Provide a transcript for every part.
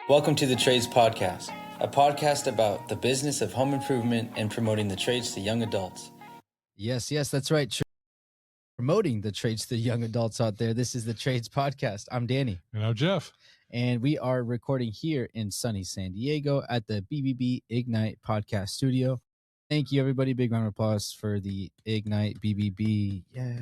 Welcome to the Trades Podcast, a podcast about the business of home improvement and promoting the trades to young adults. Yes, that's right. Promoting the trades to young adults out there. This is the Trades Podcast. I'm Danny. And I'm Jeff. And we are recording here in sunny San Diego at the BBB Ignite Podcast Studio. Thank you, everybody. Big round of applause for the Ignite BBB. Yeah.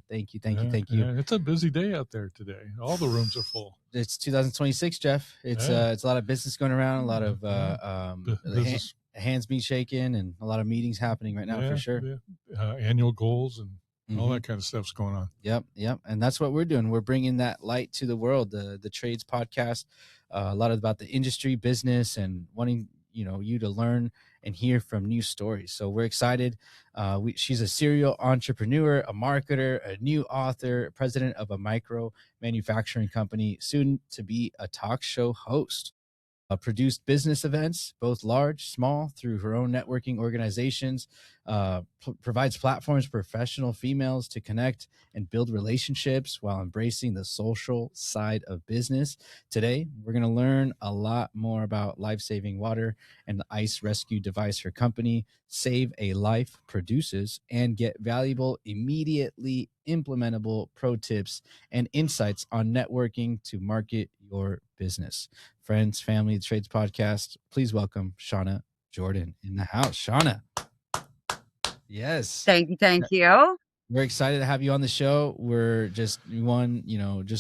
Thank you. It's a busy day out there today. All the rooms are full. It's 2026, Jeff. It's a lot of business going around, a lot of hands being shaken, and a lot of meetings happening right now for sure. Annual goals and all that kind of stuff's going on. Yep. And that's what we're doing. We're bringing that light to the world, the Trades Podcast, a lot about the industry, business, and wanting you to learn and hear from new stories. So we're excited. She's a serial entrepreneur, a marketer, a new author, president of a micro manufacturing company, soon to be a talk show host. Produced business events, both large, small, through her own networking organizations, provides platforms for professional females to connect and build relationships while embracing the social side of business. Today, we're going to learn a lot more about life-saving water and the ice rescue device her company, Save a Life, produces, and get valuable, immediately implementable pro tips and insights on networking to market your business. Friends, family, the Trades Podcast, please welcome Shonna Jordan in the house. Shonna. Yes. Thank you. We're excited to have you on the show. We're just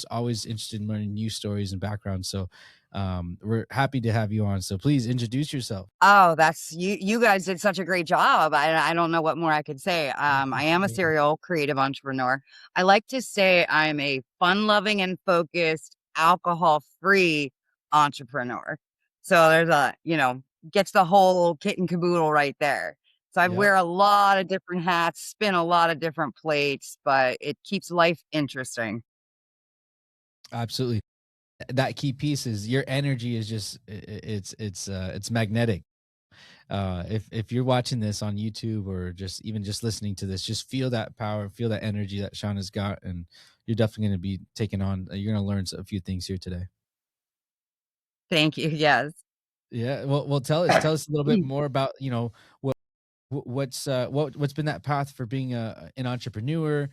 always interested in learning new stories and backgrounds. So we're happy to have you on. So please introduce yourself. Oh, that's you guys did such a great job. I don't know what more I could say. I am a serial creative entrepreneur. I like to say I'm a fun-loving and focused, alcohol-free entrepreneur. So there's gets the whole kit and caboodle right there. So I wear a lot of different hats, spin a lot of different plates, but it keeps life interesting. Absolutely. That key piece is your energy is just it's magnetic. If you're watching this on YouTube or just listening to this, just feel that power, feel that energy that Shonna's got, and you're definitely going to be taking on. You're going to learn a few things here today. Thank you. Yes. Yeah. Well, tell us a little bit more about what's been that path for being an entrepreneur.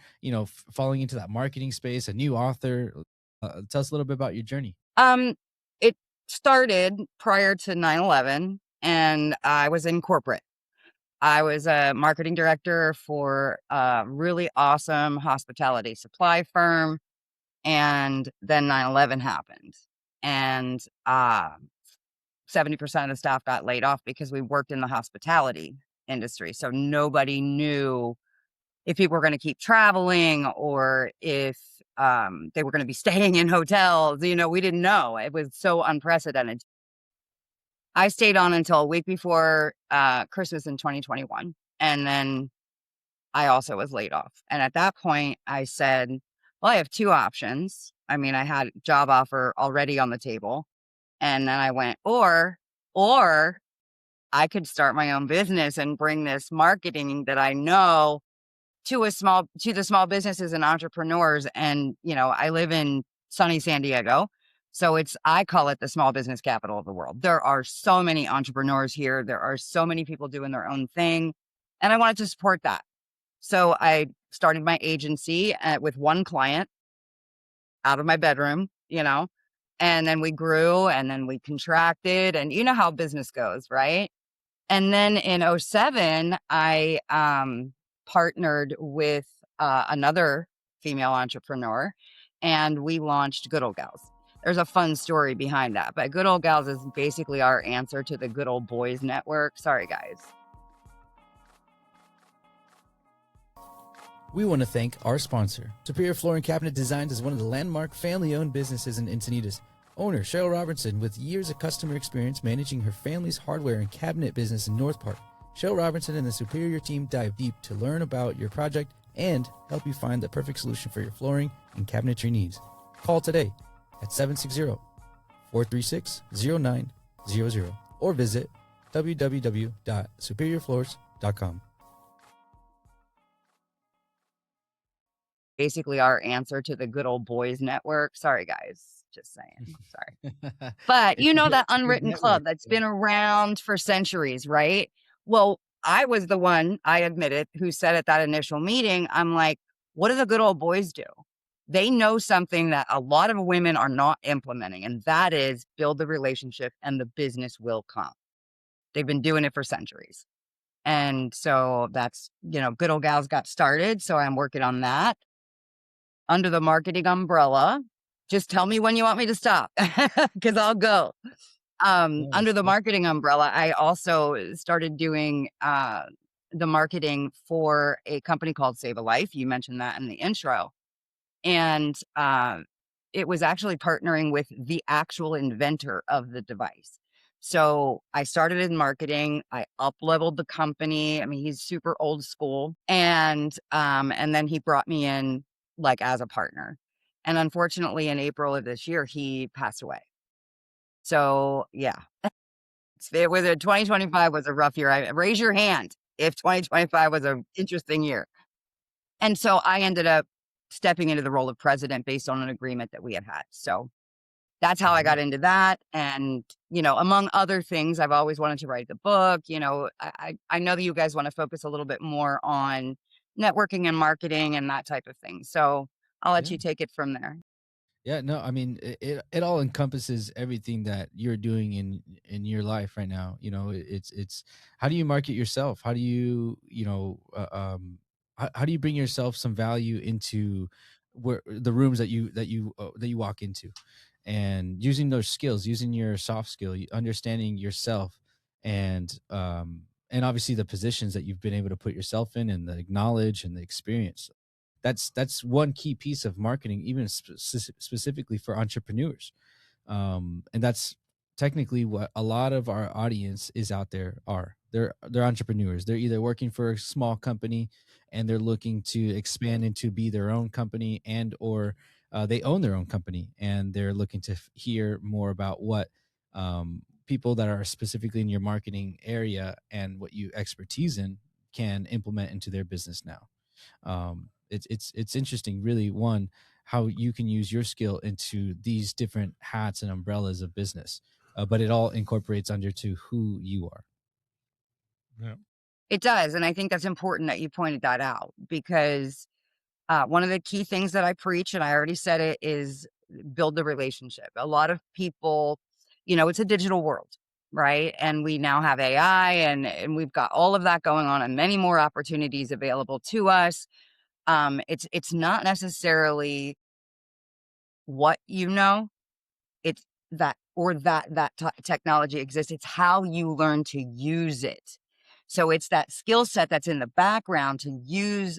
Falling into that marketing space, a new author. Tell us a little bit about your journey. It started prior to 9/11, and I was in corporate. I was a marketing director for a really awesome hospitality supply firm, and then 9/11 happened, and 70% of the staff got laid off because we worked in the hospitality industry. So nobody knew if people were going to keep traveling or if they were going to be staying in hotels. We didn't know. It was so unprecedented. I stayed on until a week before Christmas in 2021. And then I also was laid off. And at that point, I said, well, I have two options. I mean, I had a job offer already on the table. And then I went, or I could start my own business and bring this marketing that I know to the small businesses and entrepreneurs. And, I live in sunny San Diego. So I call it the small business capital of the world. There are so many entrepreneurs here. There are so many people doing their own thing. And I wanted to support that. So I started my agency with one client out of my bedroom, and then we grew and then we contracted, and you know how business goes, right? And then in 2007, I partnered with another female entrepreneur, and we launched Good Old Gals. There's a fun story behind that, but Good Old Gals is basically our answer to the Good Old Boys Network. Sorry, guys. We want to thank our sponsor. Superior Flooring Cabinet Designs is one of the landmark family-owned businesses in Encinitas. Owner Cheryl Robertson, with years of customer experience managing her family's hardware and cabinet business in North Park. Cheryl Robertson and the Superior team dive deep to learn about your project and help you find the perfect solution for your flooring and cabinetry needs. Call today at 760-436-0900 or visit www.superiorfloors.com. Basically our answer to the Good Old Boys Network. Sorry, guys. Just saying. Sorry. But It's you a know good, that it's a good unwritten network. club that's been around for centuries, right? Well, I was the one, I admit it, who said at that initial meeting, I'm like, what do the good old boys do? They know something that a lot of women are not implementing, and that is build the relationship and the business will come. They've been doing it for centuries. And so that's, good old gals got started. So I'm working on that under the marketing umbrella. Just tell me when you want me to stop because I'll go. Under the marketing umbrella, I also started doing the marketing for a company called Save a Life. You mentioned that in the intro. And it was actually partnering with the actual inventor of the device. So I started in marketing. I up-leveled the company. I mean, he's super old school. And then he brought me in like as a partner. And unfortunately, in April of this year, he passed away. So yeah, it was 2025 was a rough year. Raise your hand if 2025 was an interesting year. And so I ended up stepping into the role of president based on an agreement that we had had. So that's how I got into that. And, among other things, I've always wanted to write the book. I know that you guys want to focus a little bit more on networking and marketing and that type of thing. So I'll let you take it from there. Yeah, no, I mean it all encompasses everything that you're doing in your life right now. It's how do you market yourself? How do you how do you bring yourself some value into where the rooms that you walk into, and using those skills, using your soft skill, understanding yourself, and obviously the positions that you've been able to put yourself in, and the knowledge and the experience. That's one key piece of marketing, even specifically for entrepreneurs. And that's technically what a lot of our audience is out there are. They're entrepreneurs. They're either working for a small company and they're looking to expand into be their own company, and or they own their own company and they're looking to hear more about what people that are specifically in your marketing area and what you expertise in can implement into their business now. It's interesting, really, one, how you can use your skill into these different hats and umbrellas of business, but it all incorporates under to who you are. Yeah. It does. And I think that's important that you pointed that out, because one of the key things that I preach, and I already said it, is build the relationship. A lot of people, it's a digital world, right? And we now have AI and we've got all of that going on and many more opportunities available to us. It's not necessarily what it's that technology exists. It's how you learn to use it. So it's that skill set that's in the background to use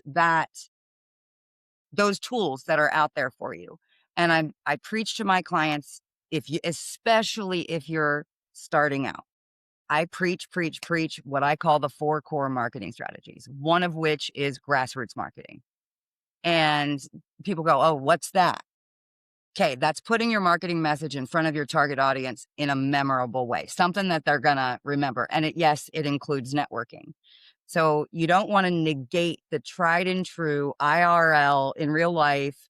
those tools that are out there for you. And I preach to my clients, especially if you're starting out, I preach what I call the 4 core marketing strategies, one of which is grassroots marketing. And people go, oh, what's that? Okay, that's putting your marketing message in front of your target audience in a memorable way, something that they're going to remember. And yes, it includes networking. So you don't want to negate the tried and true IRL in real life,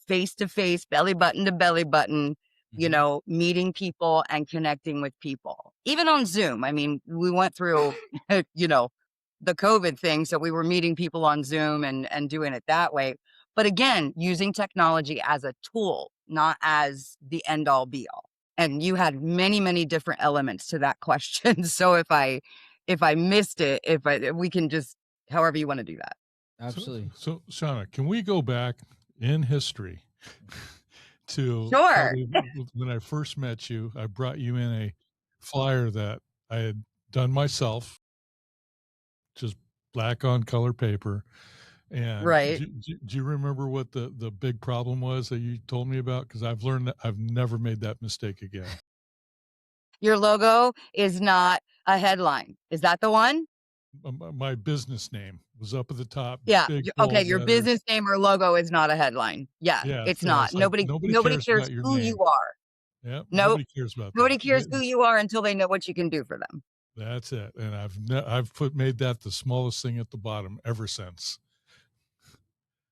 face to face, belly button to belly button, meeting people and connecting with people, even on Zoom. I mean, we went through, the COVID thing. So we were meeting people on Zoom and doing it that way. But again, using technology as a tool, not as the end all be all. And you had many, many different elements to that question. So if I missed it, we can just, however you want to do that. Absolutely. So Shonna, can we go back in history to Sure. when I first met you? I brought you in a flyer that I had done myself, just black on color paper. And right. Do you remember what the big problem was that you told me about? Because I've learned that I've never made that mistake again. Your logo is not a headline. Is that the one? My business name was up at the top. Yeah. Big, Okay. bold Your letters. business name or logo is not a headline. Yeah, it's not. It's like, Nobody cares about your who name. you are. Yeah. Nope. Nobody cares about Nobody that. cares who you are until they know what you can do for them. That's it. And I've made that the smallest thing at the bottom ever since.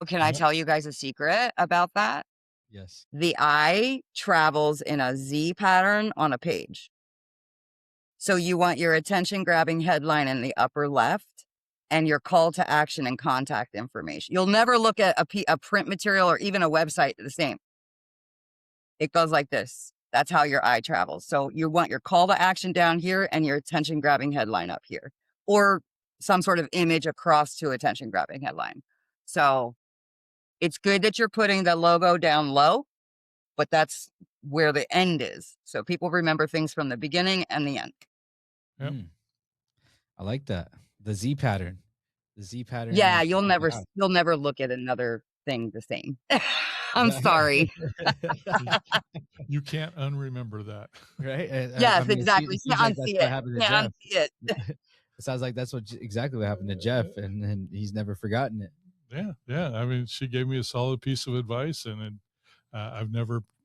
Can I tell you guys a secret about that? Yes. The eye travels in a Z pattern on a page. So you want your attention grabbing headline in the upper left and your call to action and contact information. You'll never look at a print material or even a website the same. It goes like this. That's how your eye travels. So you want your call to action down here and your attention grabbing headline up here, or some sort of image across to attention grabbing headline. So it's good that you're putting the logo down low, but that's where the end is. So people remember things from the beginning and the end. Yep. I like that. The Z pattern. The Z pattern. Yeah, you'll never look at another thing the same. I'm sorry. You can't unremember that. Right? Yes, exactly. It seems Can't like that's unsee what it. happened to Can't Jeff. unsee it. It sounds like that's exactly what happened to Jeff, and he's never forgotten it. Yeah. I mean, she gave me a solid piece of advice, and I've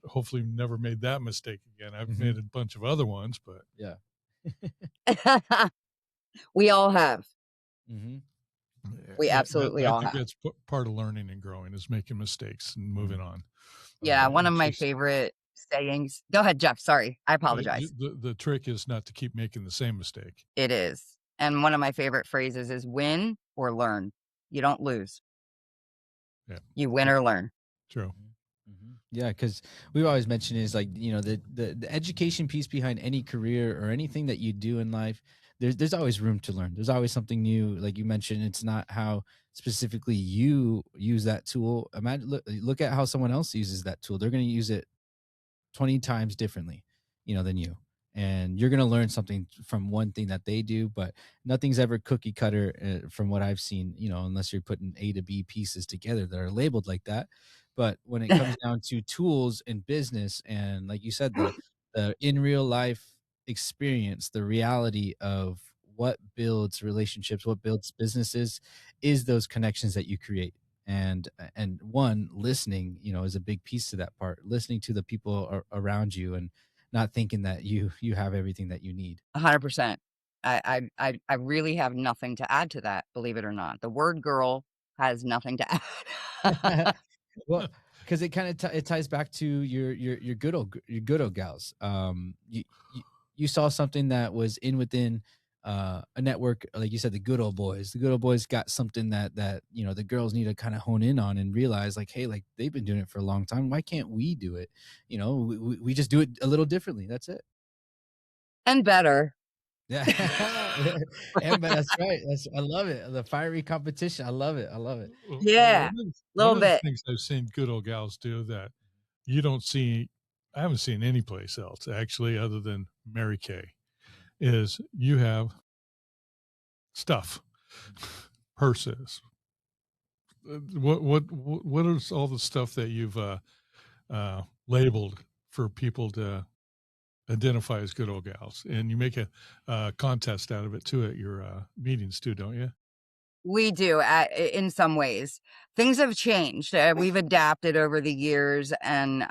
hopefully never made that mistake again. I've made a bunch of other ones, but Yeah. We all have. Mm-hmm. We absolutely all I think have. that's part of learning and growing is making mistakes and moving on. Yeah, one of my favorite sayings. Go ahead, Jeff. Sorry, I apologize. The trick is not to keep making the same mistake. It is. And one of my favorite phrases is win or learn. You don't lose. Yeah. You win or learn. True. Yeah, because we've always mentioned is like, you know, the education piece behind any career or anything that you do in life. There's always room to learn. There's always something new. Like you mentioned, it's not how specifically you use that tool. Imagine look at how someone else uses that tool. They're going to use it 20 times differently, you know, than you. And you're going to learn something from one thing that they do, but nothing's ever cookie cutter from what I've seen, you know, unless you're putting A to B pieces together that are labeled like that. But when it comes down to tools in business, and like you said, the in real life experience, the reality of what builds relationships, what builds businesses is those connections that you create. And one, listening, you know, is a big piece to that part. Listening to the people around you and not thinking that you have everything that you need. 100%. I really have nothing to add to that, believe it or not. The word girl has nothing to add. Well, because it kind of it ties back to your good old gals. You saw something that was within a network, like you said, the good old boys. The good old boys got something that you know the girls need to kind of hone in on and realize, like, hey, like they've been doing it for a long time. Why can't we do it? You know, we just do it a little differently. That's it. And better. Yeah, and but that's right. I love it. The fiery competition. I love it. Yeah, One of the bit. things I've seen good old gals do that you don't see, I haven't seen any place else actually, other than Mary Kay, is you have stuff, purses. What is all the stuff that you've labeled for people to identify as good old gals, and you make a contest out of it too at your meetings too, don't you? We do in some ways. Things have changed. We've adapted over the years, and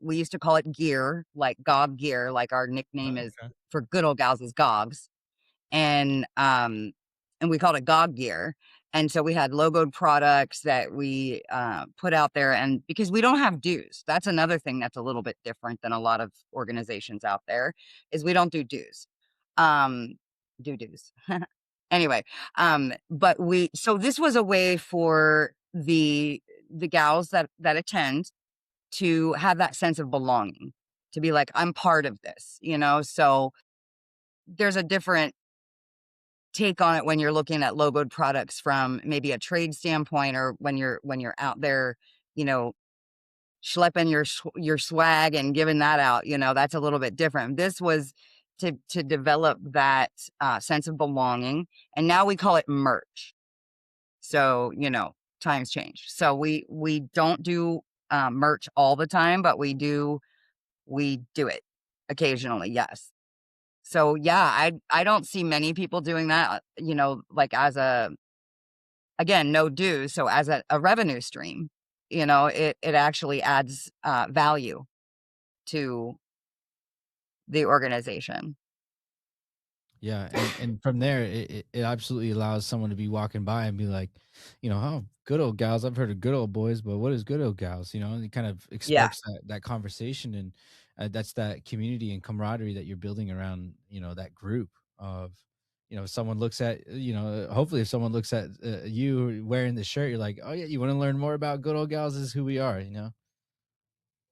we used to call it gear, like GOG gear, like our nickname is for good old gals is GOGs. And we called it GOG gear. And so we had logoed products that we put out there, and because we don't have dues, that's another thing that's a little bit different than a lot of organizations out there, is we don't do dues. Dues. Anyway, but so this was a way for the gals that attend to have that sense of belonging, to be like, I'm part of this, you know. So there's a different take on it when you're looking at logoed products from maybe a trade standpoint, or when you're out there, you know, schlepping your swag and giving that out, you know, that's a little bit different. This was to develop that sense of belonging, and now we call it merch. So, you know, times change. So we don't do merch all the time, but we do it occasionally. Yes. So yeah, I don't see many people doing that, you know, like as again, no dues. So as a revenue stream, you know, it actually adds value to the organization. Yeah, and from there, it absolutely allows someone to be walking by and be like, "Oh, good old gals. I've heard of good old boys, but what is good old gals?" And it kind of Yeah. sparks that conversation, and that's that community and camaraderie that you're building around, that group of, if someone looks at, hopefully if someone looks at you wearing the shirt, you're like, "Oh yeah, you want to learn more about good old gals? This is who we are."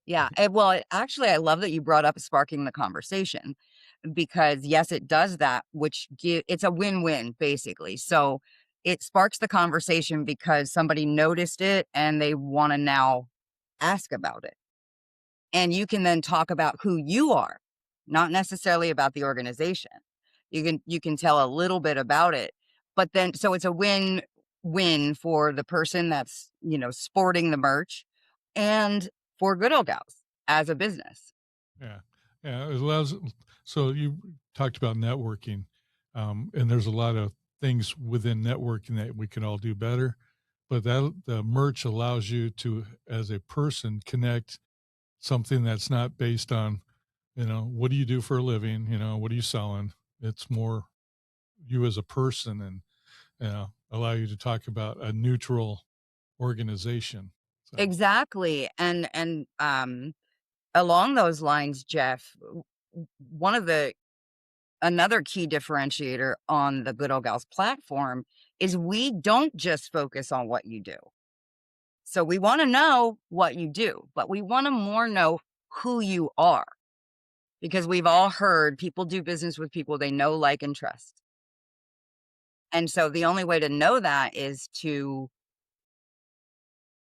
Yeah. Well, actually, I love that you brought up sparking the conversation because, yes, it does that, which it's a win-win basically. So it sparks the conversation because somebody noticed it and they want to now ask about it. And you can then talk about who you are, not necessarily about the organization. You can tell a little bit about it, but then so it's a win-win for the person that's, sporting the merch and for Good Old Gals as a business. Yeah. Yeah. It allows, so you talked about networking, and there's a lot of things within networking that we can all do better. But that the merch allows you to, as a person, connect something that's not based on, what do you do for a living? What are you selling? It's more you as a person, and, allow you to talk about a neutral organization. So, Exactly. And along those lines, Jeff, one of the another key differentiator on the Good Old Gals platform is we don't just focus on what you do. So we want to know what you do, but we want to more know who you are because we've all heard people do business with people they know, like, and trust. And so the only way to know that is to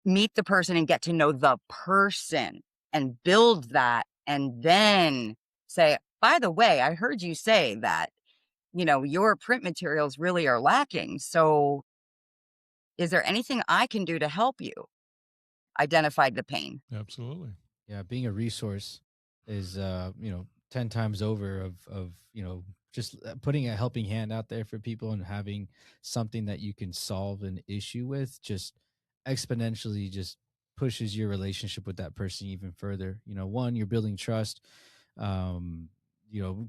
meet the person and get to know the person and build that and then say, by the way, I heard you say that, your print materials really are lacking. So is there anything I can do to help you? Identify the pain. absolutely. Yeah, being a resource is 10 times over of just putting a helping hand out there for people and having something that you can solve an issue with just exponentially just pushes your relationship with that person even further. One, you're building trust, um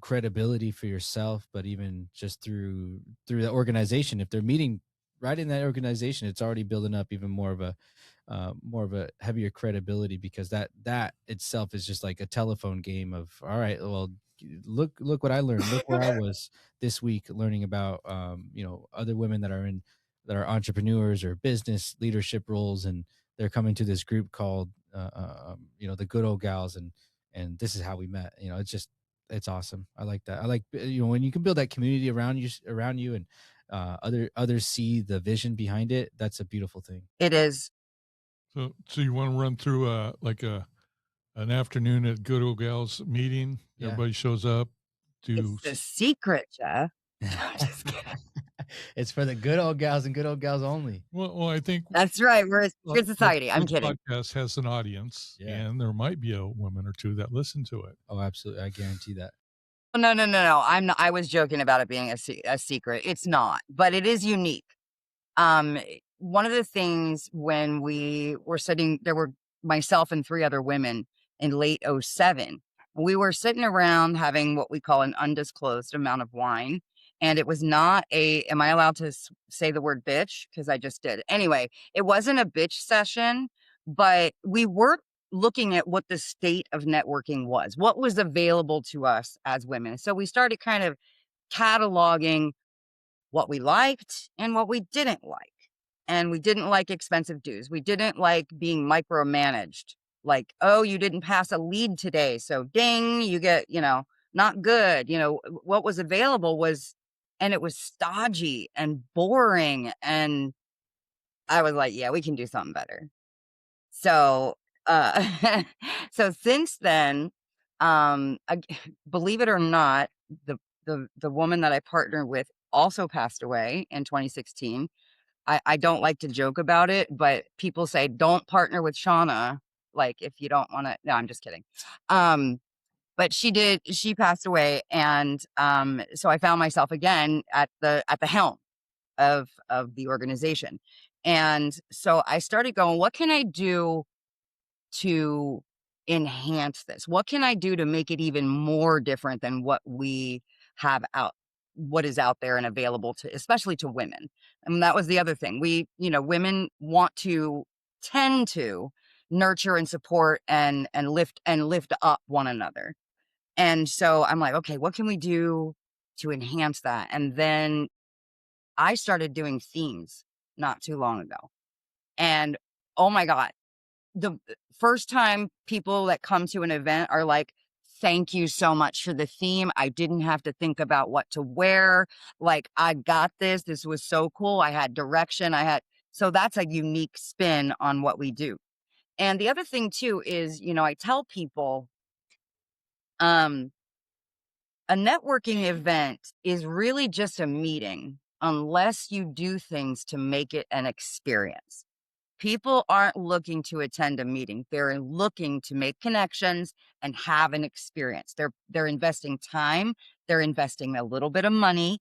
credibility for yourself, but even just through the organization, if they're meeting right in that organization, it's already building up even more of a heavier credibility, because that itself is just like a telephone game of, all right, well, look what I learned, look where I was this week learning about other women that are entrepreneurs or business leadership roles, and they're coming to this group called the Good Old Gals, and this is how we met. It's awesome. I like that. I like when you can build that community around you, and others see the vision behind it. That's a beautiful thing. It is. So you want to run through like an afternoon at Good Old Gals meeting? Yeah. Everybody shows up. It's the secret, Jeff. I'm just kidding. It's for the good old gals and good old gals only. Well, I think That's right. We're a secret society. I'm this kidding. podcast has an audience, Yeah. and there might be a woman or two that listen to it. Oh, absolutely. I guarantee that. No. I'm not, I was joking about it being a secret. It's not, but it is unique. Um, One of the things when we were sitting, there were myself and three other women in late '07. We were sitting around having what we call an undisclosed amount of wine. And it was not am I allowed to say the word bitch? Because I just did. Anyway, it wasn't a bitch session, but we were looking at what the state of networking was, what was available to us as women. So we started kind of cataloging what we liked and what we didn't like. And we didn't like expensive dues. We didn't like being micromanaged. Like, oh, you didn't pass a lead today. So ding, you get, not good. What was available was, and it was stodgy and boring. And I was like, yeah, we can do something better. So, so since then, believe it or not, the woman that I partnered with also passed away in 2016. I don't like to joke about it, but people say, don't partner with Shonna. Like, if you don't want to, no, I'm just kidding. But she passed away. And, so I found myself again at the helm of the organization. And so I started going, what can I do to enhance this? What can I do to make it even more different than what we have out what is out there and available to, especially to women. And that was the other thing. Women tend to nurture and support and lift up one another. And so I'm like, okay, what can we do to enhance that? And then I started doing themes not too long ago. And oh my God, the first time people that come to an event are like, thank you so much for the theme. I didn't have to think about what to wear. Like, I got this. This was so cool. I had direction. So that's a unique spin on what we do. And the other thing too is, I tell people, um, a networking event is really just a meeting unless you do things to make it an experience. People aren't looking to attend a meeting. They're looking to make connections and have an experience. They're investing time, they're investing a little bit of money,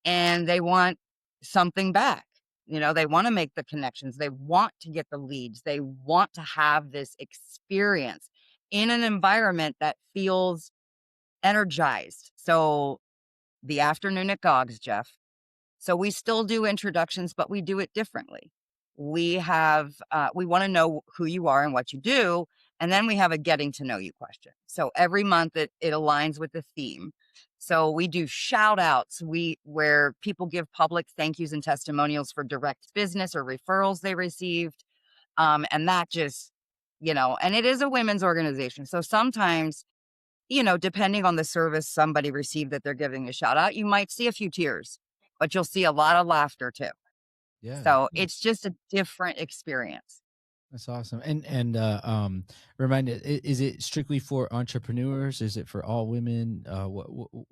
and they want something back. They want to make the connections. They want to get the leads. They want to have this experience in an environment that feels energized. So the afternoon at Gogs, Jeff. So we still do introductions, but we do it differently. We want to know who you are and what you do. And then we have a getting to know you question. So every month it aligns with the theme. So we do shout outs, where people give public thank yous and testimonials for direct business or referrals they received. And that just, and it is a women's organization. So sometimes, depending on the service somebody received that they're giving a shout out, you might see a few tears, but you'll see a lot of laughter too. Yeah. So it's just a different experience. That's awesome. And remind it, is it strictly for entrepreneurs? Is it for all women?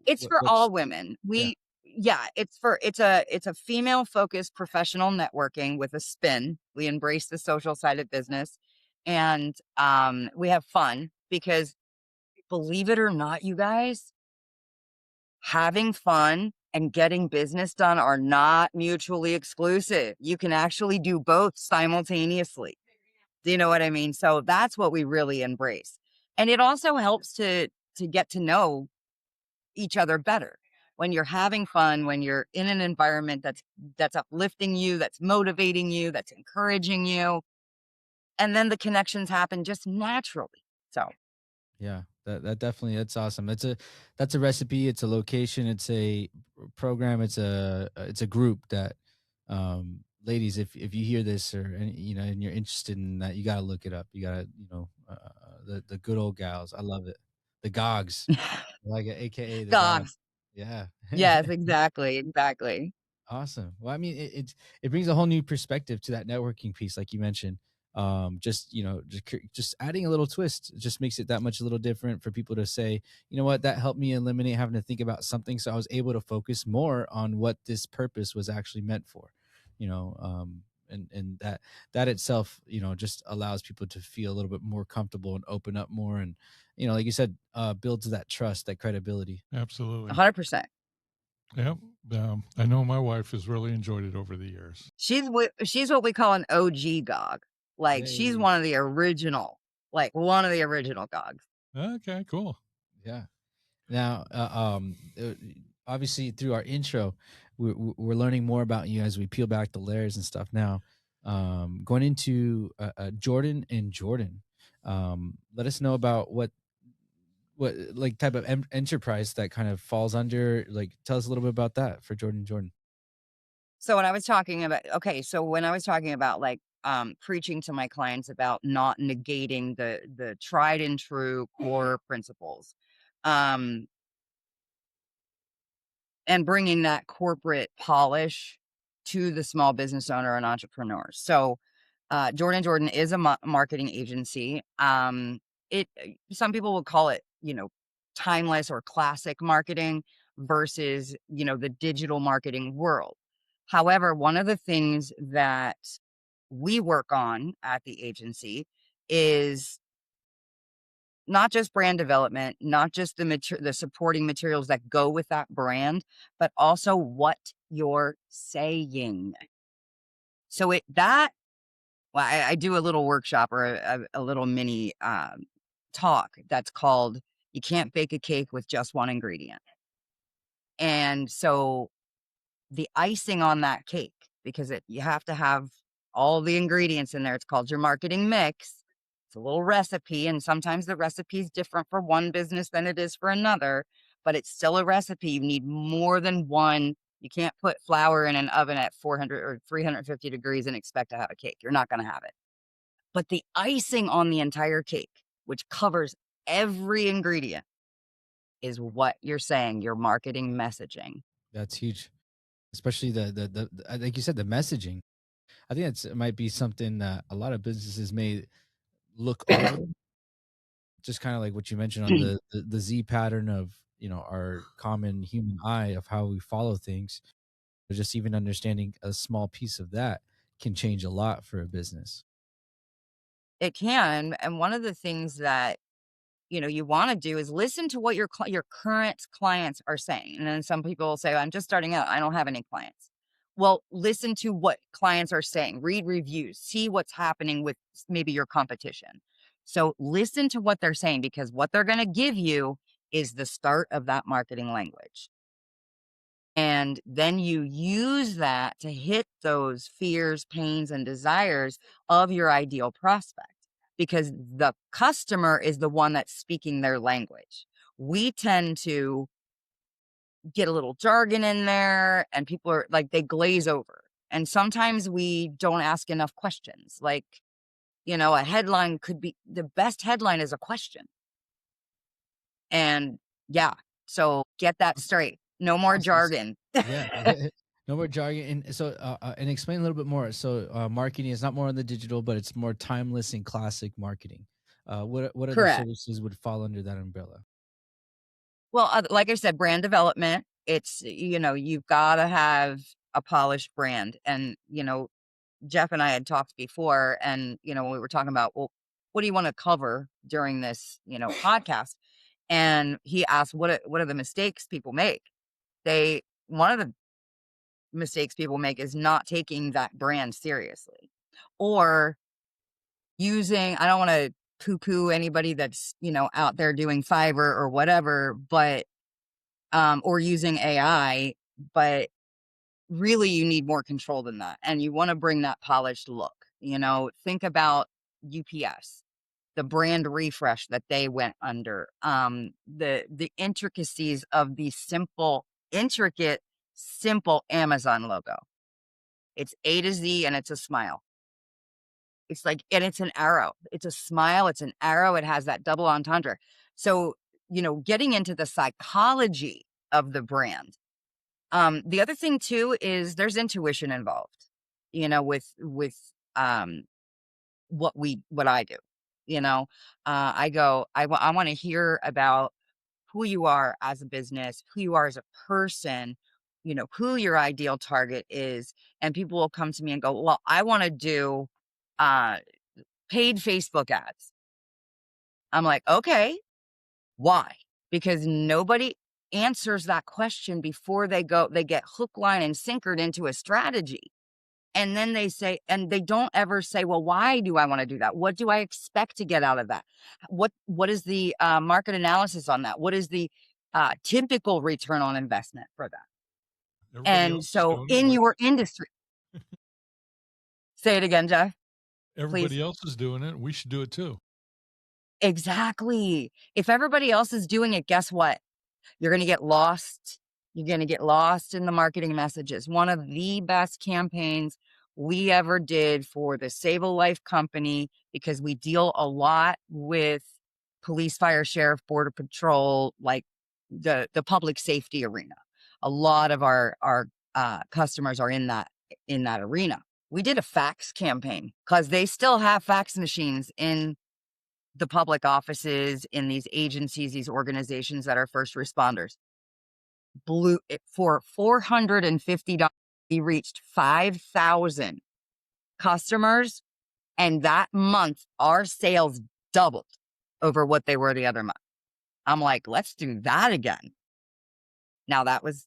It's for all women. It's a female focused professional networking with a spin. We embrace the social side of business, and we have fun because, believe it or not, you guys, having fun and getting business done are not mutually exclusive. You can actually do both simultaneously. Do you know what I mean? So that's what we really embrace. And it also helps to get to know each other better. When you're having fun, when you're in an environment that's uplifting you, that's motivating you, that's encouraging you, and then the connections happen just naturally. So yeah, that definitely, that's awesome. That's a recipe. It's a location. It's a program. It's a group that, ladies, if you hear this, or and you're interested in that, you got to look it up. You got to, the good old gals. I love it. The Gogs, like AKA the Gogs. gods. Yeah. Yes, exactly. Awesome. Well, I mean, it brings a whole new perspective to that networking piece, like you mentioned. Just adding a little twist just makes it that much a little different for people to say, you know what, that helped me eliminate having to think about something, so I was able to focus more on what this purpose was actually meant for. And that itself, just allows people to feel a little bit more comfortable and open up more, and like you said, builds that trust, that credibility. Absolutely. 100%. Yep. I know my wife has really enjoyed it over the years. She's what we call an OG Gog. Like, she's Yay. one of the original Gogs. Okay, cool. Yeah. Now, obviously through our intro, we're learning more about you as we peel back the layers and stuff. Now, going into Jordan and Jordan, let us know about what like type of enterprise that kind of falls under. Like, tell us a little bit about that for Jordan and Jordan. So when I was talking about like preaching to my clients about not negating the tried and true core principles, um, and bringing that corporate polish to the small business owner and entrepreneur. So Jordan Jordan is a marketing agency. Some people will call it, timeless or classic marketing versus, the digital marketing world. However, one of the things that we work on at the agency is not just brand development, not just the supporting materials that go with that brand, but also what you're saying. So I do a little workshop or a little mini talk that's called "You Can't Bake a Cake with Just One Ingredient." And so the icing on that cake, because you have to have all the ingredients in there. It's called your marketing mix. It's a little recipe, and sometimes the recipe is different for one business than it is for another, but it's still a recipe. You need more than one. You can't put flour in an oven at 400 or 350 degrees and expect to have a cake. You're not going to have it. But the icing on the entire cake, which covers every ingredient, is what you're saying, your marketing messaging. That's huge, especially like you said, the messaging. I think it might be something that a lot of businesses may look over, just kind of like what you mentioned on the Z pattern of, our common human eye of how we follow things. But just even understanding a small piece of that can change a lot for a business. It can. And one of the things that you want to do is listen to what your current clients are saying. And then some people will say, I'm just starting out, I don't have any clients. Well, listen to what clients are saying, read reviews, see what's happening with maybe your competition. So listen to what they're saying, because what they're going to give you is the start of that marketing language. And then you use that to hit those fears, pains, and desires of your ideal prospect, because the customer is the one that's speaking their language. We tend to get a little jargon in there, and people are like, they glaze over. And sometimes we don't ask enough questions. Like, a headline could be, the best headline is a question. And yeah, so get that straight. No more Awesome. jargon. Yeah. No more jargon. And so, and explain a little bit more. So, marketing is not more on the digital, but it's more timeless and classic marketing. What other Correct. services would fall under that umbrella? Well, like I said, brand development, it's, you've got to have a polished brand. And, Jeff and I had talked before, and, we were talking about, well, what do you want to cover during this, podcast? And he asked, what are the mistakes people make? One of the mistakes people make is not taking that brand seriously, or I don't want to poo-poo anybody that's, out there doing Fiverr or whatever, but or using AI, but really you need more control than that. And you want to bring that polished look. Think about UPS, the brand refresh that they went under, the intricacies of the intricate, simple Amazon logo. It's A to Z, and it's a smile. It's like, and it's an arrow. It's a smile. It's an arrow. It has that double entendre. So, getting into the psychology of the brand. The other thing too is there's intuition involved, with what I do. I want to hear about who you are as a business, who you are as a person, who your ideal target is. And people will come to me and go, well, I want to do paid Facebook ads. I'm like, okay, why? Because nobody answers that question before they get hook, line, and sinkered into a strategy. And then they say, and they don't ever say, well, why do I want to do that? What do I expect to get out of that? What is the market analysis on that? What is the typical return on investment for that? Everybody And else is so doing it. in your industry, say it again, Jeff. Everybody else is doing it. We should do it too. Exactly. If everybody else is doing it, guess what? You're going to get lost. You're going to get lost in the marketing messages. One of the best campaigns we ever did for the Save a Life company, because we deal a lot with police, fire, sheriff, border patrol, like the public safety arena. A lot of our customers are in that arena. We did a fax campaign because they still have fax machines in the public offices, in these agencies, these organizations that are first responders. Blew it for $450. We reached 5,000 customers, and that month our sales doubled over what they were the other month. I'm like, let's do that again. Now that was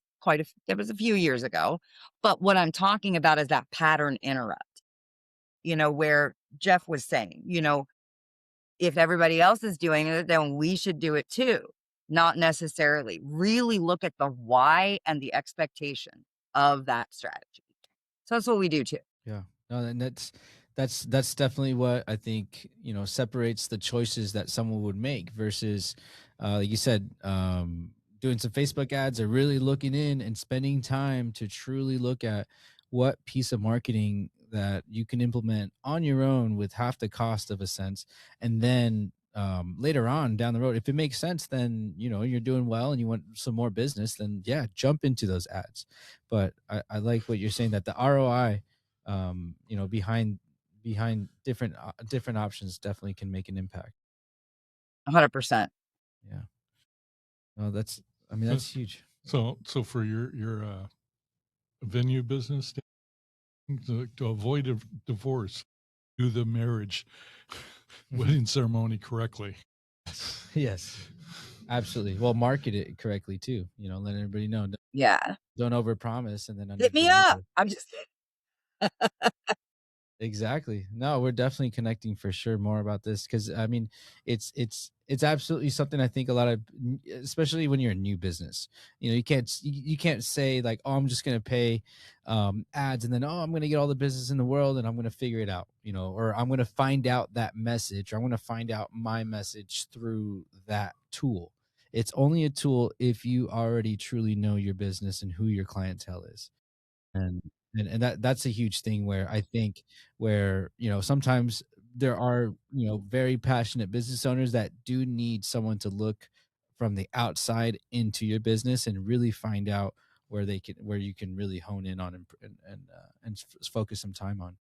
it was a few years ago, but what I'm talking about is that pattern interrupt, where Jeff was saying, if everybody else is doing it, then we should do it too. not necessarily. Really look at the why and the expectation of that strategy. So that's what we do too. Yeah. No, and that's definitely what I think, separates the choices that someone would make versus like you said, doing some Facebook ads or really looking in and spending time to truly look at what piece of marketing that you can implement on your own with half the cost of a sense. And then later on down the road, if it makes sense, then you're doing well and you want some more business, then yeah, jump into those ads. But I like what you're saying, that the ROI behind different options definitely can make an impact. 100%. Yeah. Oh, that's So- huge. So for your venue business, to avoid a divorce, do the marriage wedding ceremony correctly. Yes, absolutely. Well, market it correctly too. Let everybody know. Yeah. Don't overpromise and then Hit me underdeliver. up. I'm just kidding. Exactly. No, we're definitely connecting for sure more about this, because it's absolutely something I think a lot of, especially when you're a new business, you can't say like, oh, I'm just gonna pay ads and then, oh, I'm gonna get all the business in the world and I'm gonna figure it out, or I'm gonna find out that message, or I'm gonna find out my message through that tool. It's only a tool if you already truly know your business and who your clientele is. And that's a huge thing, where I think, where sometimes there are very passionate business owners that do need someone to look from the outside into your business and really find out where you can really hone in on and focus some time on.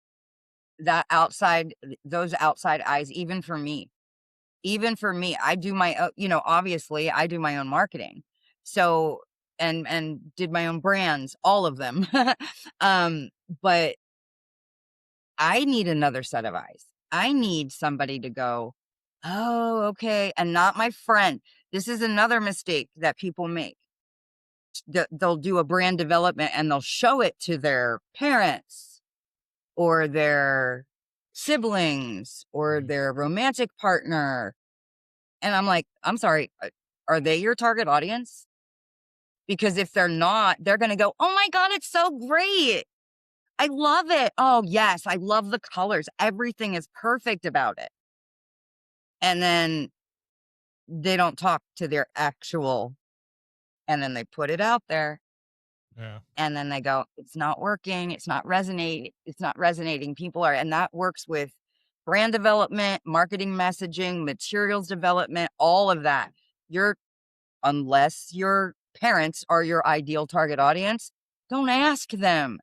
Those outside eyes, even for me, I do my, obviously I do my own marketing. So, and did my own brands, all of them. But I need another set of eyes. I need somebody to go, oh, okay. And not my friend. This is another mistake that people make. They'll do a brand development and they'll show it to their parents or their siblings or their romantic partner. And I'm like, I'm sorry, are they your target audience? Because if they're not, they're going to go, oh my God, it's so great. I love it. Oh, yes, I love the colors. Everything is perfect about it. And then they don't talk to their actual, and then they put it out there. Yeah. And then they go, it's not working. It's not resonating. It's not resonating. And that works with brand development, marketing messaging, materials development, all of that. Unless your parents are your ideal target audience, don't ask them.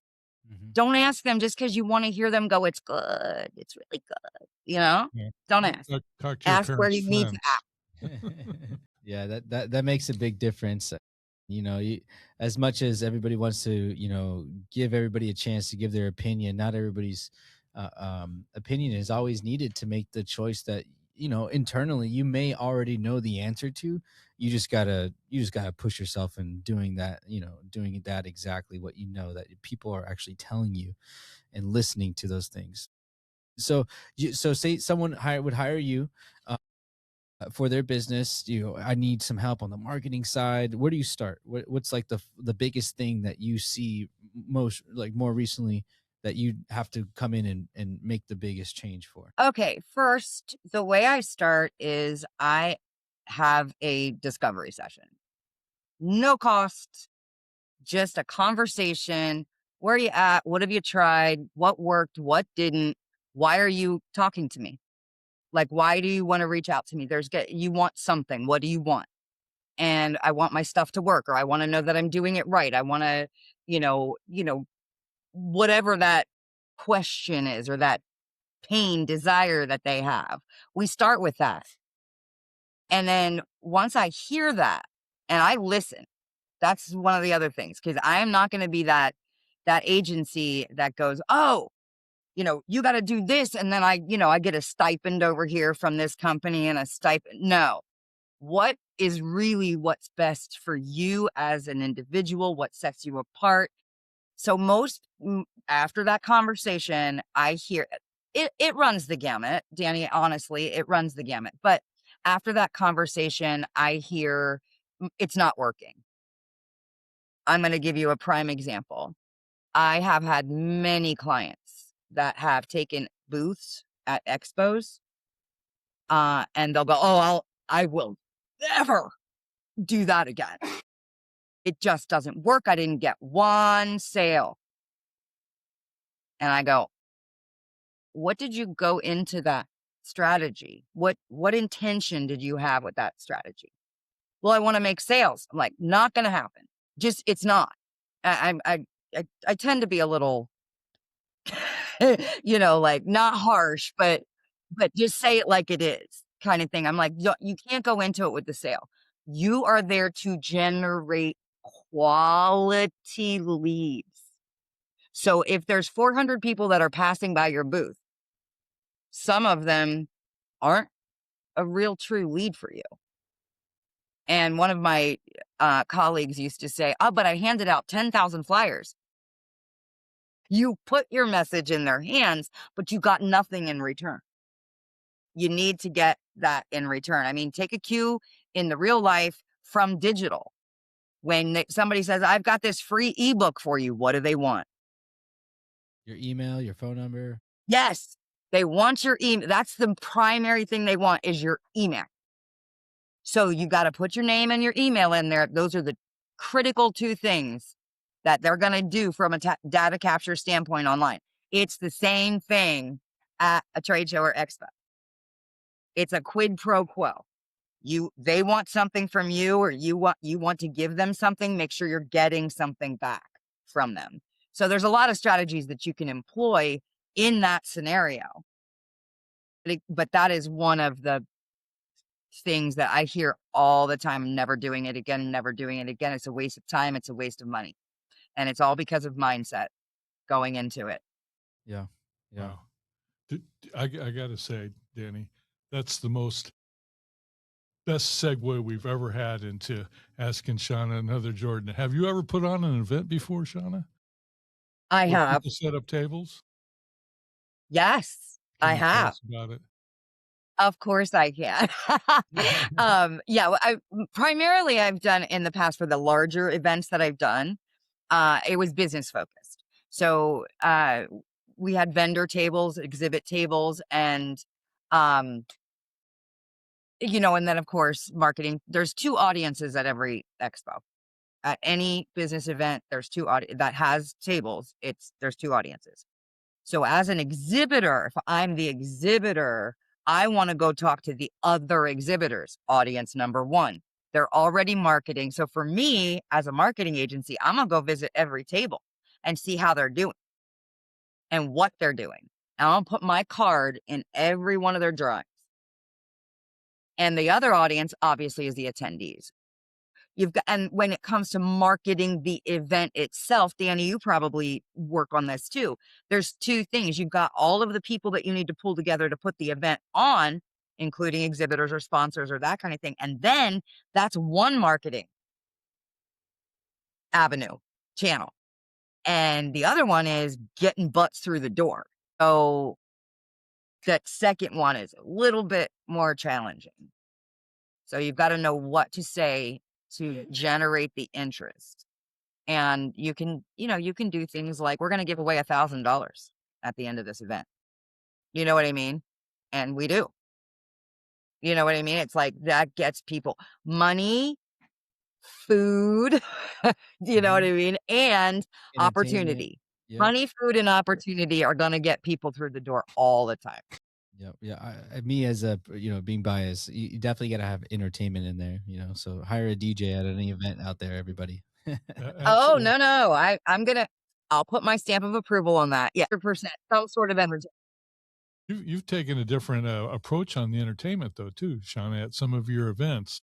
Mhm. Don't ask them just because you want to hear them go, it's good. It's really good. Yeah. Don't ask. Talk to your Ask where parents you need to then. ask. Yeah, that makes a big difference. As much as everybody wants to, give everybody a chance to give their opinion, not everybody's opinion is always needed to make the choice that internally you may already know the answer to. You just gotta push yourself in doing that. Doing that exactly what that people are actually telling you, and listening to those things. So say someone would hire you for their business. I need some help on the marketing side. Where do you start? What's like the biggest thing that you see more recently that you have to come in and make the biggest change for? Okay, first, the way I start is I have a discovery session. No cost, just a conversation. Where are you at? What have you tried? What worked? What didn't? Why are you talking to me? Like, why do you want to reach out to me? You want something. What do you want? And I want my stuff to work, or I want to know that I'm doing it right. I want to, whatever that question is, or that pain, desire that they have. We start with that. And then once I hear that and I listen, that's one of the other things, because I am not going to be that agency that goes, oh, you got to do this. And then I get a stipend over here from this company and a stipend. No. What is really what's best for you as an individual? What sets you apart? So after that conversation, I hear it runs the gamut, Danny. Honestly, it runs the gamut. But after that conversation, I hear it's not working. I'm going to give you a prime example. I have had many clients that have taken booths at expos, and they'll go, "Oh, I will never do that again. It just doesn't work. I didn't get one sale." And I go, "What did you go into that strategy? What intention did you have with that strategy?" "Well, I want to make sales." I'm like, "Not going to happen. Just it's not." I tend to be a little, like not harsh, but just say it like it is, kind of thing. I'm like, you can't go into it with the sale. You are there to generate quality leads. So if there's 400 people that are passing by your booth, some of them aren't a real true lead for you. And one of my colleagues used to say, "Oh, but I handed out 10,000 flyers." You put your message in their hands, but you got nothing in return. You need to get that in return. I mean, take a cue in the real life from digital. When somebody says, "I've got this free ebook for you," what do they want? Your email, your phone number. Yes, they want your email. That's the primary thing they want, is your email. So you got to put your name and your email in there. Those are the critical two things that they're going to do from a data capture standpoint online. It's the same thing at a trade show or expo. It's a quid pro quo. They want something from you, or you want to give them something. Make sure you're getting something back from them. So there's a lot of strategies that you can employ in that scenario. But that is one of the things that I hear all the time. Never doing it again, never doing it again. It's a waste of time. It's a waste of money. And it's all because of mindset going into it. Yeah. Wow. I got to say, Danny, that's the best segue we've ever had into asking Shonna another Jordan. Have you ever put on an event before, Shonna? I Where have. people set up tables? Yes, Can I you tell have. us about it? Of course I can. Yeah, primarily I've done in the past for the larger events that I've done. It was business focused. So we had vendor tables, exhibit tables, and and then of course marketing. There's two audiences at every expo. At any business event, there's two that has tables. There's two audiences. So as an exhibitor, if I'm the exhibitor, I want to go talk to the other exhibitors, audience number one. They're already marketing. So for me, as a marketing agency, I'm going to go visit every table and see how they're doing and what they're doing. And I'll put my card in every one of their drawings. And the other audience, obviously, is the attendees. And when it comes to marketing the event itself, Danny, you probably work on this too. There's two things. You've got all of the people that you need to pull together to put the event on, including exhibitors or sponsors or that kind of thing. And then that's one marketing avenue, channel. And the other one is getting butts through the door. So that second one is a little bit more challenging. So you've got to know what to say to generate the interest. And you can do things like, we're going to give away $1,000 at the end of this event. You know what I mean? And we do. You know what I mean? It's like that gets people money, food, you know what I mean? And opportunity. Yep. Money, food, and opportunity are going to get people through the door all the time. Yep. Yeah. Me as a, being biased, you definitely got to have entertainment in there, so hire a DJ at any event out there, everybody. Oh, no. I'll put my stamp of approval on that. Yeah. 100%. Some sort of entertainment. You've taken a different approach on the entertainment, though, too, Shonna, at some of your events.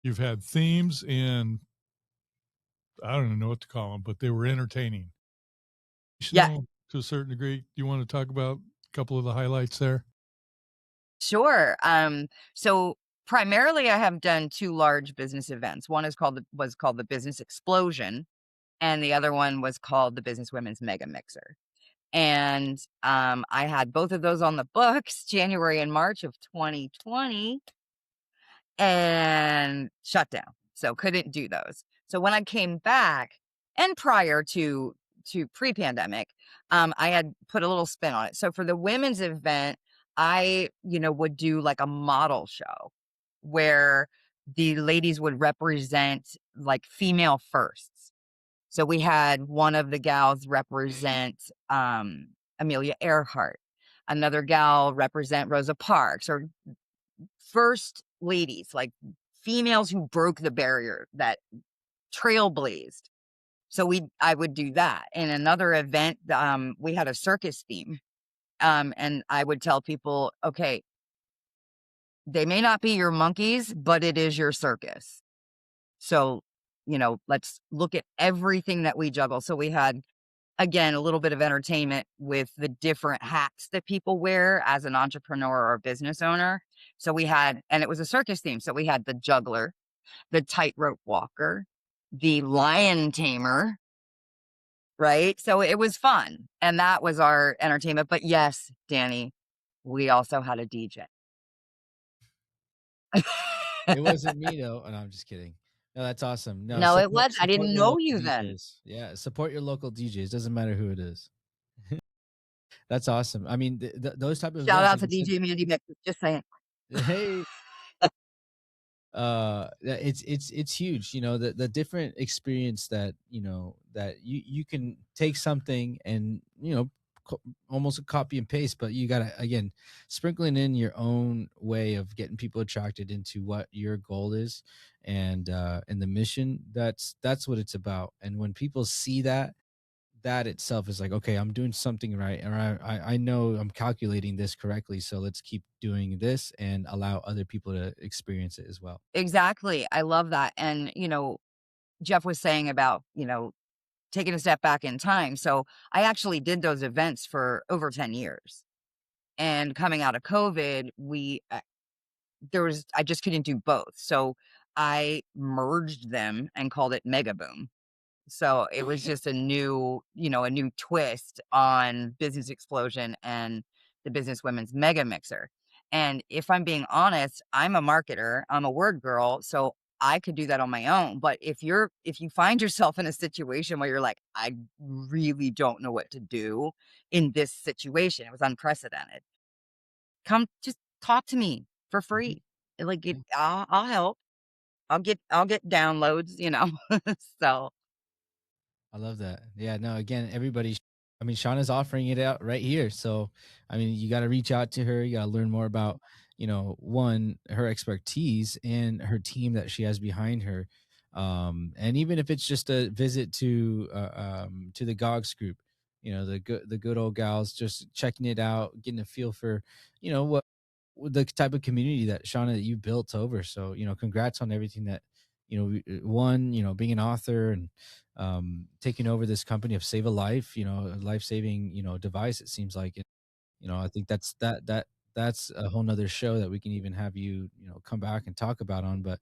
You've had themes, and I don't even know what to call them, but they were entertaining. Yeah. To a certain degree. Do you want to talk about a couple of the highlights there? Sure. So primarily I have done two large business events. One was called the Business Explosion, and the other one was called the Business Women's Mega Mixer. And I had both of those on the books January and March of 2020, and shut down. So couldn't do those. So when I came back, and prior to pre-pandemic, I had put a little spin on it. So for the women's event, I, would do like a model show where the ladies would represent like female firsts. So we had one of the gals represent Amelia Earhart, another gal represent Rosa Parks, or first ladies, like females who broke the barrier, that trailblazed. So I would do that. In another event, we had a circus theme. And I would tell people, okay, they may not be your monkeys, but it is your circus. So, let's look at everything that we juggle. So we had, again, a little bit of entertainment with the different hats that people wear as an entrepreneur or business owner. So we had, and it was a circus theme. So we had the juggler, the tightrope walker, the lion tamer, right? So it was fun. And that was our entertainment. But yes, Danny, we also had a DJ. It wasn't me though. Oh, no, I'm just kidding. No, that's awesome. No, No, it was. I support didn't your know local you then. DJs. Yeah, support your local DJs. Doesn't matter who it is. That's awesome. I mean, those type of Shout events, out like to you said, DJ Mandy Mix. Just saying. hey, it's huge. The different experience that that you can take something and almost a copy and paste, but you gotta, again, sprinkling in your own way of getting people attracted into what your goal is and the mission. That's what it's about. And when people see that, that itself is like, okay, I'm doing something right, or I know I'm calculating this correctly, so let's keep doing this and allow other people to experience it as well. Exactly. I love that. And, Jeff was saying about, taking a step back in time. So I actually did those events for over 10 years. And coming out of COVID, I just couldn't do both. So I merged them and called it Mega Boom. So it was just a new twist on Business Explosion and the Business Women's Mega Mixer. And if I'm being honest, I'm a marketer, I'm a word girl, so I could do that on my own. But if you find yourself in a situation where you're like, I really don't know what to do in this situation, it was unprecedented. Just talk to me for free. Like I'll help. I'll get downloads. So I love that. Yeah, no, again, everybody, I mean, Shauna's offering it out right here. So, I mean, you got to reach out to her. You got to learn more about, one, her expertise and her team that she has behind her. And even if it's just a visit to the GOGS group, the good old gals, just checking it out, getting a feel for, what the type of community that Shauna, that you built over. So, congrats on everything that, one, being an author and taking over this company of Save a Life, a life-saving, device, it seems like it. I think that's a whole nother show that we can even have you, come back and talk about on. But,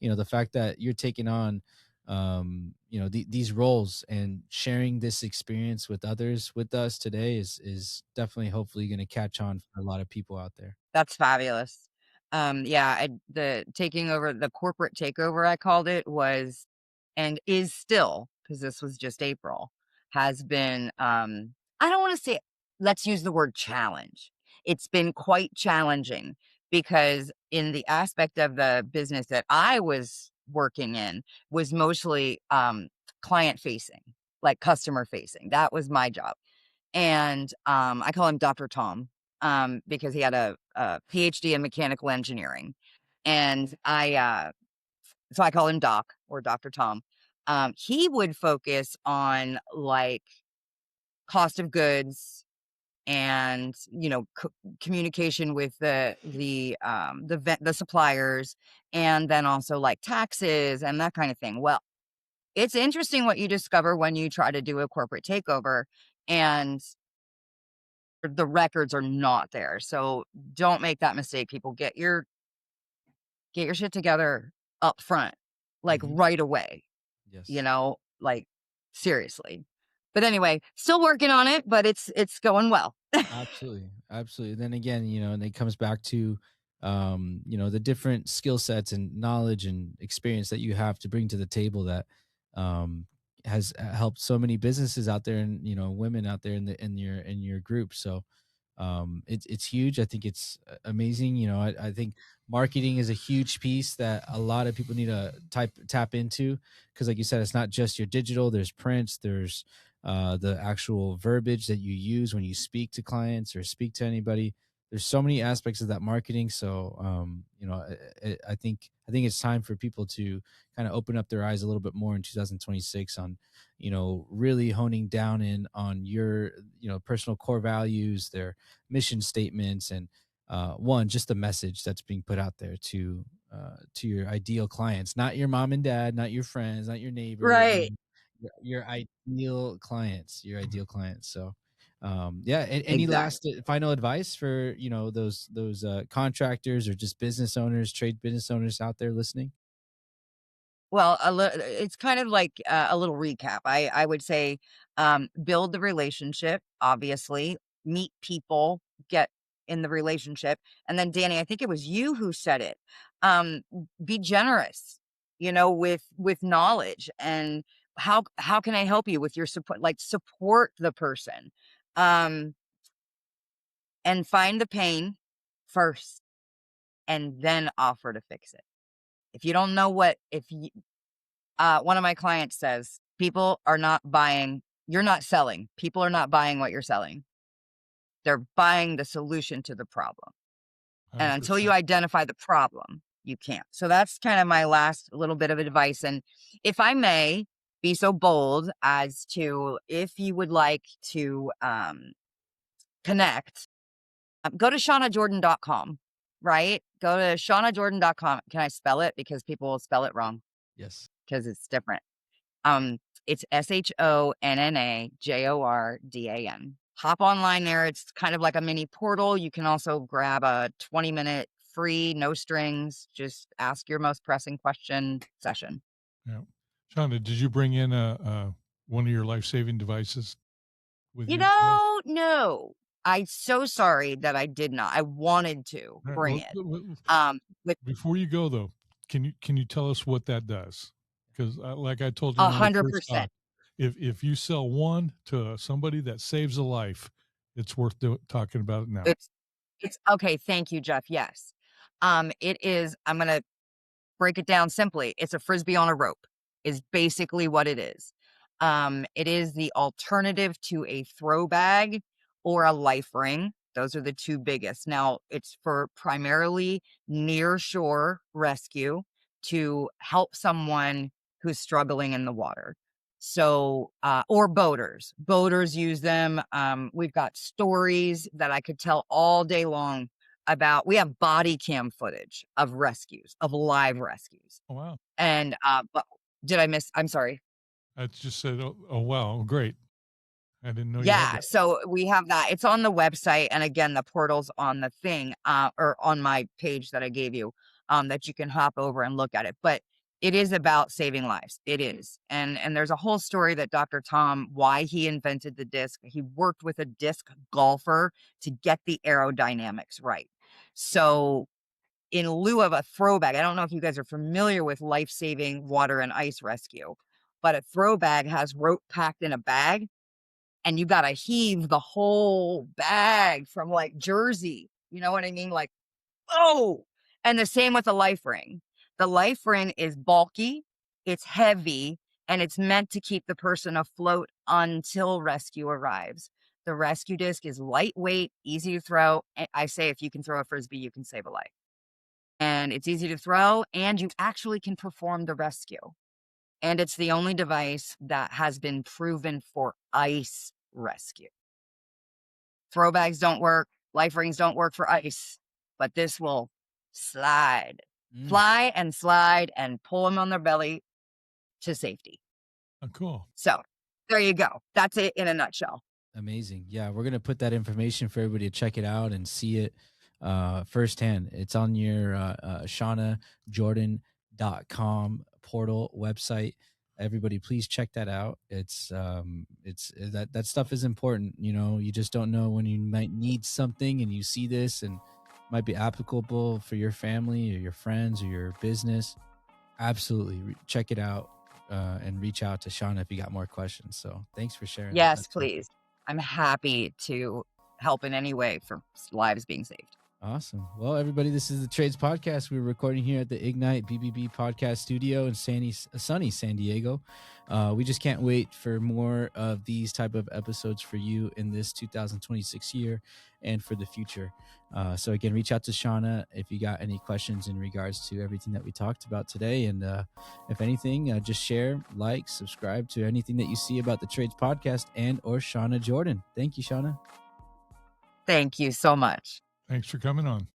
the fact that you're taking on, these roles and sharing this experience with others with us today is definitely, hopefully, going to catch on for a lot of people out there. that's fabulous. Yeah, the taking over, the corporate takeover, I called it, was and is still, because this was just April, has been, I don't want to say, let's use the word challenge. It's been quite challenging because in the aspect of the business that I was working in was mostly client facing, like customer facing. That was my job. And I call him Dr. Tom because he had a PhD in mechanical engineering. And so I call him Doc or Dr. Tom. He would focus on like cost of goods and communication with the suppliers, and then also like taxes and that kind of thing. Well, it's interesting what you discover when you try to do a corporate takeover, and the records are not there. So don't make that mistake, people. Get your shit together up front, like Mhm. right away. Yes. Like seriously. But anyway, still working on it, but it's going well. Absolutely. Absolutely. Then again, and it comes back to the different skill sets and knowledge and experience that you have to bring to the table that um, has helped so many businesses out there, and women out there in your group. So it's huge. I think it's amazing. I think marketing is a huge piece that a lot of people need to tap into, because like you said, it's not just your digital. There's prints. There's the actual verbiage that you use when you speak to clients or speak to anybody. There's so many aspects of that marketing. So I think it's time for people to kind of open up their eyes a little bit more in 2026 on really honing down in on your personal core values, their mission statements, and just the message that's being put out there to your ideal clients, not your mom and dad, not your friends, not your neighbor, Right. your ideal clients. So yeah, any Exactly. last final advice for those contractors or just business owners, trade business owners out there listening? Well, it's kind of like a little recap. I would say, build the relationship, obviously, meet people, get in the relationship. And then Danny, I think it was you who said it. Um, be generous, with knowledge, and how can I help you with your support? Like, support the person. Um, and find the pain first and then offer to fix it. If you don't know what if you one of my clients says, "People are not buying, you're not selling. People are not buying what you're selling. They're buying the solution to the problem. And until you 100%. identify the problem, you can't." So that's kind of my last little bit of advice. And if I may be so bold as to, if you would like to connect, go to ShonnaJordan.com, right? Go to ShonnaJordan.com. Can I spell it? Because people will spell it wrong Yes. because it's different. Um, it's ShonnaJordan. Hop online there. It's kind of like a mini portal. You can also grab a 20-minute free, no strings, just ask your most pressing question session. Yeah. Shonda, did you bring in one of your life-saving devices with you today? No. I'm so sorry that I did not. I wanted to All right, bring well, it. With before you go though, can you tell us what that does? Because like I told you when we first 100%. talked, if you sell one to somebody that saves a life, it's worth talking about it now. It's okay. Thank you, Jeff. Yes. It is. I'm going to break it down simply. It's a frisbee on a rope, is basically what it is. It is the alternative to a throw bag or a life ring. Those are the two biggest. Now, it's for primarily near shore rescue to help someone who's struggling in the water. So, or boaters. Boaters use them. We've got stories that I could tell all day long about. We have body cam footage of rescues, of live rescues. Oh wow, And, but did I miss? I'm sorry. I just said, oh wow, great. I didn't know you had Yeah, that. so we have that. It's on the website, and again, the portal's on the thing, or on my page that I gave you, that you can hop over and look at it. But it is about saving lives. It is. And there's a whole story that Dr. Tom, why he invented the disc. He worked with a disc golfer to get the aerodynamics right. So in lieu of a throw bag, I don't know if you guys are familiar with life-saving water and ice rescue, but a throw bag has rope packed in a bag, and you gotta heave the whole bag from, like, Jersey, you know what I mean? Like, oh! And the same with the life ring. The life ring is bulky, it's heavy, and it's meant to keep the person afloat until rescue arrives. The rescue disc is lightweight, easy to throw. I say if you can throw a Frisbee, you can save a life. And it's easy to throw, and you actually can perform the rescue. And it's the only device that has been proven for ice rescue. Throw bags don't work, life rings don't work for ice, but this will Mm. fly and slide and pull them on their belly to safety. Oh, cool. So there you go. That's it in a nutshell. Amazing. Yeah, we're gonna put that information for everybody to check it out and see it firsthand. It's on your ShonnaJordan.com portal website. Everybody, please check that out. It's that stuff is important. You just don't know when you might need something, and you see this, and might be applicable for your family or your friends or your business, absolutely check it out and reach out to Shonna if you got more questions. So thanks for sharing that. Yes, That's perfect. please. I'm happy to help in any way for lives being saved. Awesome. Well, everybody, this is the Trades Podcast. We're recording here at the Ignite BBB Podcast Studio in sunny San Diego. We just can't wait for more of these type of episodes for you in this 2026 year and for the future. So again, reach out to Shonna if you got any questions in regards to everything that we talked about today. And if anything, just share, like, subscribe to anything that you see about the Trades Podcast and or Shonna Jordan. Thank you, Shonna. Thank you so much. Thanks for coming on.